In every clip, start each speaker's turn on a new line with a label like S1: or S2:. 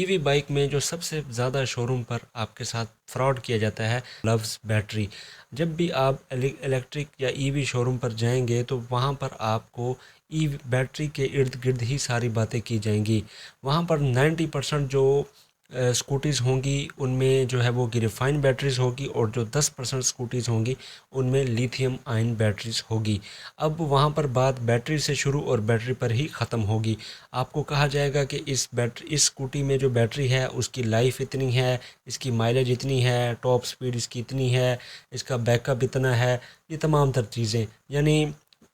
S1: EV bike में जो सबसे ज़्यादा शोरूम पर आपके साथ फ्रॉड किया जाता है लव्स बैटरी। जब भी आप इलेक्ट्रिक या ईवी शोरूम पर जाएंगे तो वहाँ पर आपको ई बैटरी के इर्द गिर्द ही सारी बातें की जाएंगी। वहाँ पर 90% जो स्कूटीज़ होंगी उनमें जो है वो ग्रेफाइन बैटरीज होगी, और जो 10% स्कूटीज़ होंगी उनमें लिथियम आयन बैटरीज होगी। अब वहाँ पर बात बैटरी से शुरू और बैटरी पर ही ख़त्म होगी। आपको कहा जाएगा कि इस स्कूटी में जो बैटरी है उसकी लाइफ इतनी है, इसकी माइलेज इतनी है, टॉप स्पीड इसकी इतनी है, इसका बैकअप इतना है, ये तमाम तर चीज़ें, यानी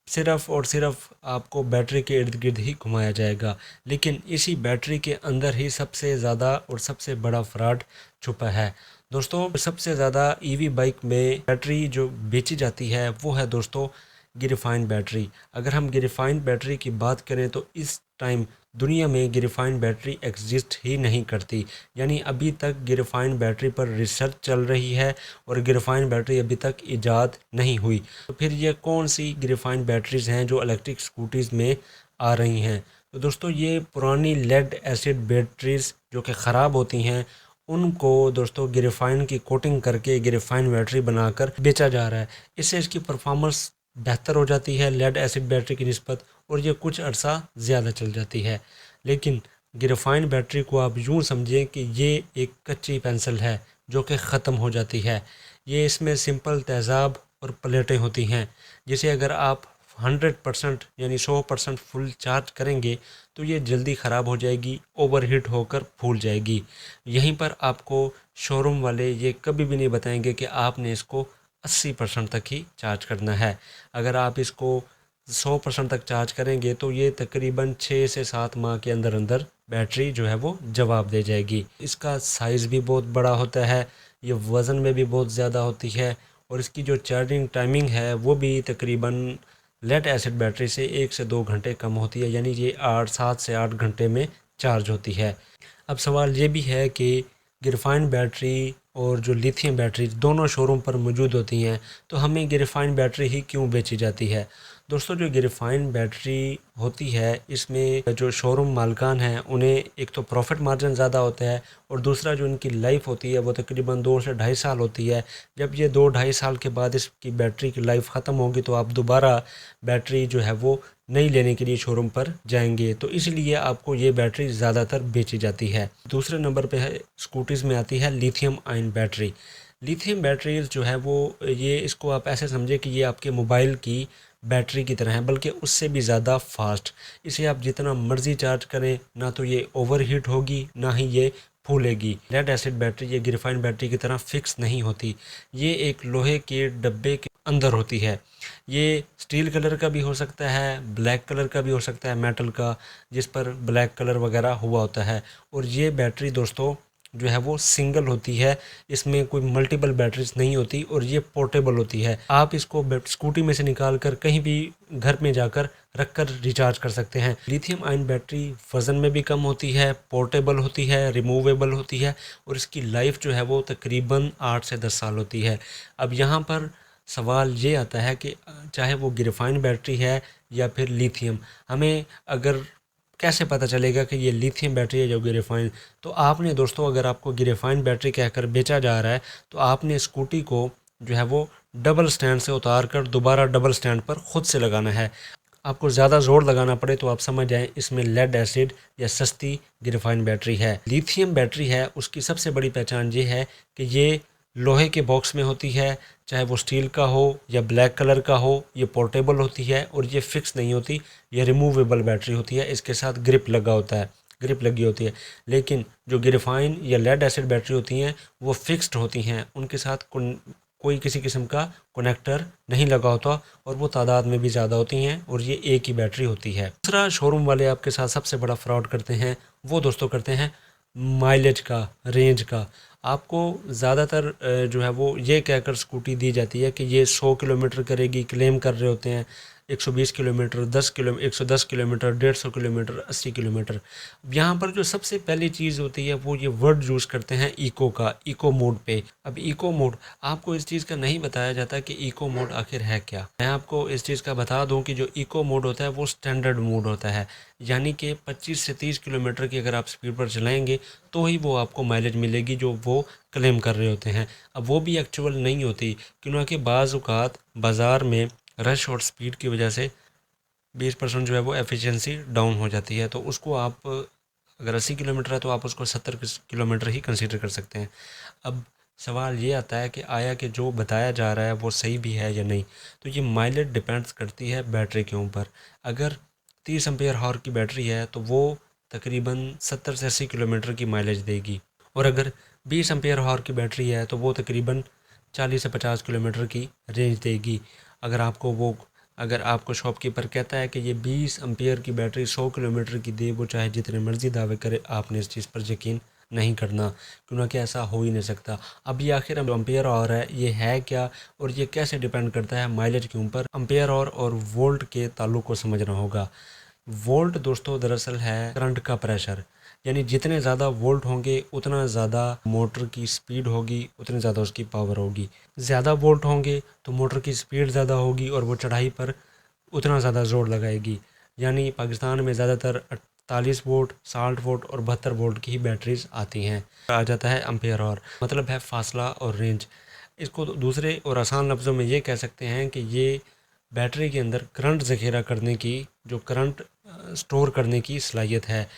S1: सिर्फ़ और सिर्फ आपको बैटरी के इर्द गिर्द ही घुमाया जाएगा। लेकिन इसी बैटरी के अंदर ही सबसे ज़्यादा और सबसे बड़ा फ्रॉड छुपा है। दोस्तों, सबसे ज़्यादा ईवी बाइक में बैटरी जो बेची जाती है वो है दोस्तों ग्रेफाइन बैटरी। अगर हम ग्रेफाइन बैटरी की बात करें तो इस टाइम दुनिया में ग्रेफाइन बैटरी एग्जिस्ट ही नहीं करती, यानी अभी तक ग्रेफाइन बैटरी पर रिसर्च चल रही है और ग्रेफाइन बैटरी अभी तक ईजाद नहीं हुई। तो फिर ये कौन सी ग्रेफाइन बैटरीज़ हैं जो इलेक्ट्रिक स्कूटीज़ में आ रही हैं? तो दोस्तों, ये पुरानी लेड एसिड बैटरीज़ जो कि ख़राब होती हैं उनको दोस्तों ग्रेफाइन की कोटिंग करके ग्रेफाइन बैटरी बनाकर बेचा जा रहा है। इससे इसकी परफॉर्मेंस बेहतर हो जाती है लेड एसिड बैटरी की निस्बत, और ये कुछ अरसा ज़्यादा चल जाती है। लेकिन ग्रेफाइन बैटरी को आप यूँ समझें कि ये एक कच्ची पेंसिल है जो कि ख़त्म हो जाती है। ये इसमें सिंपल तेज़ाब और प्लेटें होती हैं, जिसे अगर आप 100% यानी 100% फुल चार्ज करेंगे तो ये जल्दी ख़राब हो जाएगी, ओवरहीट होकर फूल जाएगी। यहीं पर आपको शोरूम वाले ये कभी भी नहीं बताएंगे कि आपने इसको 80% तक ही चार्ज करना है। अगर आप इसको 100% तक चार्ज करेंगे तो ये तकरीबन 6 से 7 माह के अंदर अंदर बैटरी जो है वो जवाब दे जाएगी। इसका साइज़ भी बहुत बड़ा होता है, ये वज़न में भी बहुत ज़्यादा होती है, और इसकी जो चार्जिंग टाइमिंग है वो भी तकरीबन लेड एसिड बैटरी से 1 से 2 घंटे कम होती है, यानी ये 7 से 8 घंटे में चार्ज होती है। अब सवाल ये भी है कि ग्रेफाइन बैटरी और जो लिथियम बैटरी दोनों शोरूम पर मौजूद होती हैं, तो हमें ग्रेफाइन बैटरी ही क्यों बेची जाती है? दोस्तों, जो ग्रेफाइन बैटरी होती है इसमें जो शोरूम मालिकान हैं उन्हें एक तो प्रॉफिट मार्जिन ज़्यादा होता है, और दूसरा जो इनकी लाइफ होती है वो तकरीबन 2 से ढाई साल होती है। जब ये 2 ढाई साल के बाद इसकी बैटरी की लाइफ ख़त्म होगी तो आप दोबारा बैटरी जो है वो नई लेने के लिए शोरूम पर जाएंगे, तो इसलिए आपको ये बैटरी ज़्यादातर बेची जाती है। दूसरे नंबर पे है स्कूटीज़ में आती है lithium ion battery. Lithium batteries जो है वो ये इसको आप ऐसे समझे कि ये आपके मोबाइल की बैटरी की तरह है, बल्कि उससे भी ज़्यादा फास्ट। इसे आप जितना मर्ज़ी चार्ज करें ना तो ये ओवरहीट होगी ना ही ये फूलेगी। लेड एसिड बैटरी ये ग्रेफाइन बैटरी की तरह फिक्स नहीं होती, ये एक लोहे के डब्बे के अंदर होती है। ये स्टील कलर का भी हो सकता है, ब्लैक कलर का भी हो सकता है, मेटल का जिस पर ब्लैक कलर वगैरह हुआ होता है। और ये बैटरी दोस्तों जो है वो सिंगल होती है, इसमें कोई मल्टीपल बैटरीज नहीं होती, और ये पोर्टेबल होती है। आप इसको स्कूटी में से निकाल कर कहीं भी घर में जाकर रख कर रिचार्ज कर सकते हैं। लिथियम आयन बैटरी वज़न में भी कम होती है, पोर्टेबल होती है, रिमूवेबल होती है, और इसकी लाइफ जो है वो तकरीबन 8 से 10 साल होती है। अब यहाँ पर सवाल ये आता है कि चाहे वो ग्रेफाइन बैटरी है या फिर लिथियम, हमें अगर कैसे पता चलेगा कि ये लिथियम बैटरी है या ग्रेफाइन? तो आपने दोस्तों, अगर आपको ग्रेफाइन बैटरी कहकर बेचा जा रहा है तो आपने स्कूटी को जो है वो डबल स्टैंड से उतार कर दोबारा डबल स्टैंड पर ख़ुद से लगाना है। आपको ज़्यादा ज़ोर लगाना पड़े तो आप समझ जाएं इसमें लेड एसिड या सस्ती ग्रेफाइन बैटरी है। लिथियम बैटरी है उसकी सबसे बड़ी पहचान ये है कि ये लोहे के बॉक्स में होती है, चाहे वो स्टील का हो या ब्लैक कलर का हो, ये पोर्टेबल होती है और ये फिक्स नहीं होती, ये रिमूवेबल बैटरी होती है, इसके साथ ग्रिप लगा होता है, ग्रिप लगी होती है। लेकिन जो ग्रेफाइन या लेड एसिड बैटरी होती हैं वो फिक्स्ड होती हैं, उनके साथ कोई किसी किस्म का कनेक्टर नहीं लगा होता, और वो तादाद में भी ज़्यादा होती हैं, और ये एक ही बैटरी होती है। दूसरा शोरूम वाले आपके साथ सबसे बड़ा फ्रॉड करते हैं वो दोस्तों करते हैं माइलेज का, रेंज का। आपको ज़्यादातर जो है वो ये कहकर स्कूटी दी जाती है कि ये 100 किलोमीटर करेगी, क्लेम कर रहे होते हैं, 120 किलोमीटर, 110 किलोमीटर, 150 किलोमीटर, 80 किलोमीटर। यहाँ पर जो सबसे पहली चीज़ होती है वो ये वर्ड यूज़ करते हैं इको का, इको मोड पे। अब इको मोड आपको इस चीज़ का नहीं बताया जाता कि इको मोड आखिर है क्या। मैं आपको इस चीज़ का बता दूं कि जो इको मोड होता है वो स्टैंडर्ड मोड होता है, यानी कि 25 से 30 किलोमीटर की अगर आप स्पीड पर चलाएंगे तो ही वो आपको माइलेज मिलेगी जो वो क्लेम कर रहे होते हैं। अब वो भी एक्चुअल नहीं होती, क्योंकि बाज़ औक़ात बाज़ार में रश और स्पीड की वजह से 20% जो है वो एफिशिएंसी डाउन हो जाती है। तो उसको आप अगर 80 किलोमीटर है तो आप उसको 70 किलोमीटर ही कंसीडर कर सकते हैं। अब सवाल ये आता है कि आया कि जो बताया जा रहा है वो सही भी है या नहीं। तो ये माइलेज डिपेंड्स करती है बैटरी के ऊपर। अगर 30 एम्पेयर हावर की बैटरी है तो वो तकरीबन 70 से 80 किलोमीटर की माइलेज देगी, और अगर 20 एम्पेयर हावर की बैटरी है तो वो तकरीबन 40 से 50 किलोमीटर की रेंज देगी। अगर आपको शॉपकीपर कहता है कि ये 20 एम्पेयर की बैटरी 100 किलोमीटर की दे, वो चाहे जितने मर्ज़ी दावे करे, आपने इस चीज़ पर यकीन नहीं करना, क्योंकि ऐसा हो ही नहीं सकता। अब ये आखिर एम्पेयर आवर है, ये है क्या और ये कैसे डिपेंड करता है माइलेज के ऊपर। एम्पेयर आवर और वोल्ट के ताल्लुक को समझना होगा। वोल्ट दोस्तों दरअसल है करंट का प्रेशर, यानी जितने ज़्यादा वोल्ट होंगे उतना ज़्यादा मोटर की स्पीड होगी, उतनी ज़्यादा उसकी पावर होगी। ज़्यादा वोल्ट होंगे तो मोटर की स्पीड ज़्यादा होगी और वो चढ़ाई पर उतना ज़्यादा ज़ोर लगाएगी। यानी पाकिस्तान में ज़्यादातर 48 वोल्ट, 60 वोल्ट और 72 वोल्ट की ही बैटरीज आती हैं। आ जाता है एम्पेयर आवर, मतलब है फासला और रेंज। इसको दूसरे और आसान लफ्ज़ों में ये कह सकते हैं कि ये बैटरी के अंदर करंट ज़ख़ीरा करने की, जो करंट स्टोर करने की सलाहियत है।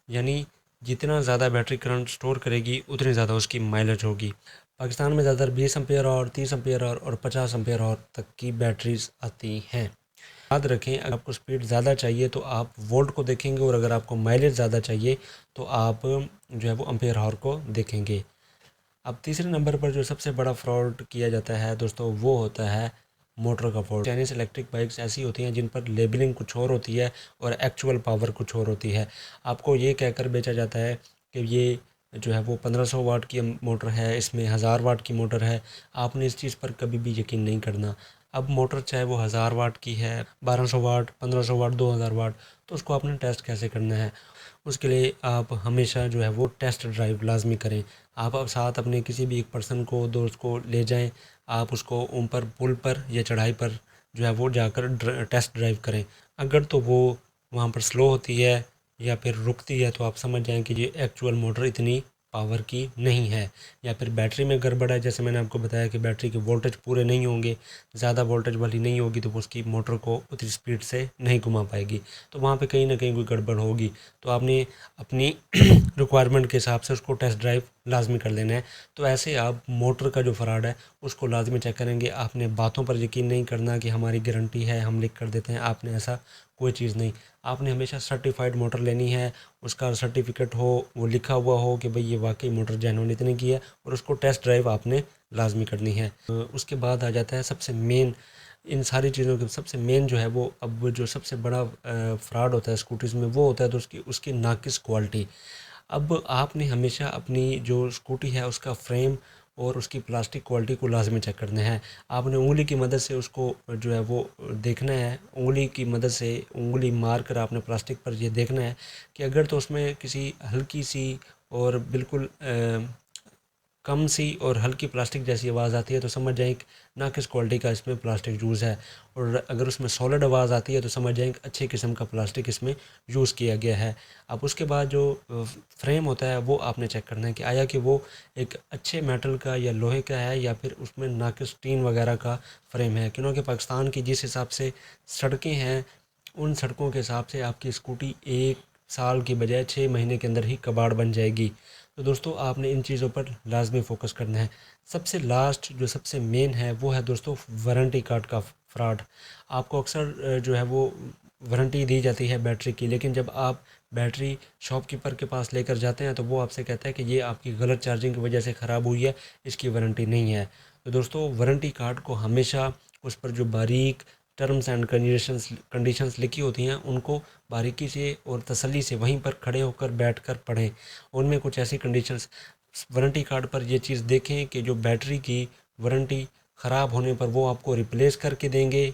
S1: यानी जितना ज़्यादा बैटरी करंट स्टोर करेगी उतनी ज़्यादा उसकी माइलेज होगी। पाकिस्तान में ज़्यादातर 20 एम्पेयर आवर, 30 एम्पेयर आवर और 50 एम्पेयर आवर तक की बैटरीज आती हैं। याद रखें, अगर आपको स्पीड ज़्यादा चाहिए तो आप वोल्ट को देखेंगे, और अगर आपको माइलेज ज़्यादा चाहिए तो आप जो है वो एम्पेयर आवर को देखेंगे। अब तीसरे नंबर पर जो सबसे बड़ा फ्रॉड किया जाता है दोस्तों वो होता है मोटर का फॉल्ट। चाइनीज़ इलेक्ट्रिक बाइक्स ऐसी होती हैं जिन पर लेबलिंग कुछ और होती है और एक्चुअल पावर कुछ और होती है। आपको ये कहकर बेचा जाता है कि ये जो है वो 1500 वाट की मोटर है, इसमें 1000 वाट की मोटर है। आपने इस चीज़ पर कभी भी यकीन नहीं करना। अब मोटर चाहे वो 1000 वाट की है, 1200 वाट, 1500 वाट, 2000 वाट, तो उसको आपने टेस्ट कैसे करना है, उसके लिए आप हमेशा जो है वो टेस्ट ड्राइव लाजमी करें। आप अब साथ अपने किसी भी एक पर्सन को, दोस्त को ले जाएं, आप उसको ऊपर पुल पर या चढ़ाई पर जो है वो जाकर टेस्ट ड्राइव करें। अगर तो वो वहाँ पर स्लो होती है या फिर रुकती है तो आप समझ जाएं कि ये एक्चुअल मोटर इतनी पावर की नहीं है, या फिर बैटरी में गड़बड़ है। जैसे मैंने आपको बताया कि बैटरी के वोल्टेज पूरे नहीं होंगे, ज़्यादा वोल्टेज वाली नहीं होगी, तो वो उसकी मोटर को उतनी स्पीड से नहीं घुमा पाएगी, तो वहाँ पे कहीं ना कहीं कोई गड़बड़ होगी। तो आपने अपनी रिक्वायरमेंट के हिसाब से उसको टेस्ट ड्राइव लाजमी कर लेना है। तो ऐसे आप मोटर का जो फ्रॉड है उसको लाजमी चेक करेंगे। आपने बातों पर यकीन नहीं करना कि हमारी गारंटी है, हम लिख कर देते हैं, आपने ऐसा कोई चीज़ नहीं। आपने हमेशा सर्टिफाइड मोटर लेनी है, उसका सर्टिफिकेट हो, वो लिखा हुआ हो कि भाई ये वाकई मोटर जेन्युइन इतने की है, और उसको टेस्ट ड्राइव आपने लाजमी करनी है। उसके बाद आ जाता है सबसे मेन, इन सारी चीज़ों के सबसे मेन जो है वो, अब जो सबसे बड़ा फ्रॉड होता है स्कूटीज़ में वो होता है तो उसकी नाकिस क्वालिटी। अब आपने हमेशा अपनी जो स्कूटी है उसका फ्रेम और उसकी प्लास्टिक क्वालिटी को लाजमी चेक करना है। आपने उंगली की मदद से उसको जो है वो देखना है, उंगली की मदद से उंगली मार कर आपने प्लास्टिक पर ये देखना है कि अगर तो उसमें किसी हल्की सी और बिल्कुल कम सी और हल्की प्लास्टिक जैसी आवाज़ आती है तो समझ जाएं कि ना किस क्वालिटी का इसमें प्लास्टिक यूज़ है, और अगर उसमें सॉलिड आवाज़ आती है तो समझ जाएं कि अच्छे किस्म का प्लास्टिक इसमें यूज़ किया गया है। अब उसके बाद जो फ्रेम होता है वो आपने चेक करना है कि आया कि वो एक अच्छे मेटल का या लोहे का है या फिर उसमें नाकिस टीन वगैरह का फ्रेम है। क्योंकि पाकिस्तान की जिस हिसाब से सड़कें हैं, उन सड़कों के हिसाब से आपकी स्कूटी 1 साल की बजाय 6 महीने के अंदर ही कबाड़ बन जाएगी। तो दोस्तों आपने इन चीज़ों पर लाजमी फ़ोकस करना है। सबसे लास्ट जो सबसे मेन है वो है दोस्तों वारंटी कार्ड का फ्रॉड। आपको अक्सर जो है वो वारंटी दी जाती है बैटरी की, लेकिन जब आप बैटरी शॉपकीपर के पास लेकर जाते हैं तो वो आपसे कहता है कि ये आपकी गलत चार्जिंग की वजह से ख़राब हुई है, इसकी वारंटी नहीं है। तो दोस्तों वारंटी कार्ड को हमेशा उस पर जो बारीक टर्म्स एंड कंडीशंस लिखी होती हैं उनको बारीकी से और तसल्ली से वहीं पर खड़े होकर बैठकर पढ़ें। उनमें कुछ ऐसी कंडीशंस वारंटी कार्ड पर ये चीज़ देखें कि जो बैटरी की वारंटी ख़राब होने पर वो आपको रिप्लेस करके देंगे,